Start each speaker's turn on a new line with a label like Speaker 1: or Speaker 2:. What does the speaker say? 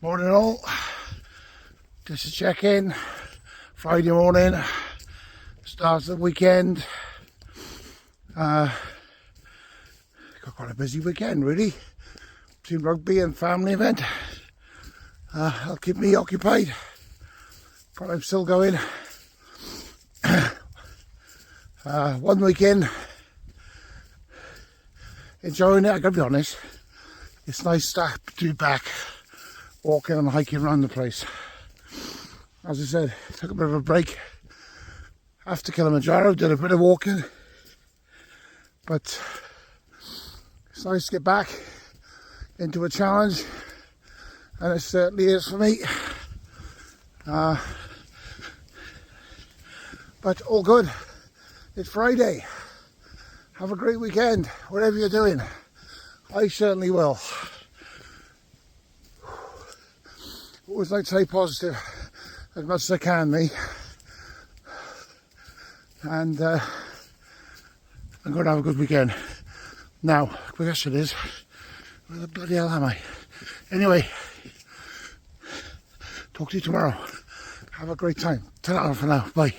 Speaker 1: Morning all, just a check-in, Friday morning, start of the weekend. Got quite a busy weekend really, between rugby and family event. That'll keep me occupied, but I'm still going. One weekend, enjoying it. I gotta be honest, it's nice to be back walking and hiking around the place. As I said, took a bit of a break after Kilimanjaro, did a bit of walking, but it's nice to get back into a challenge, and it certainly is for me. But all good. It's Friday. Have a great weekend, whatever you're doing. I certainly will. Always like to stay positive as much as I can, me. And I'm going to have a good weekend. Now, the question is, where the bloody hell am I? Anyway, talk to you tomorrow. Have a great time. Ta-ra for now. Bye.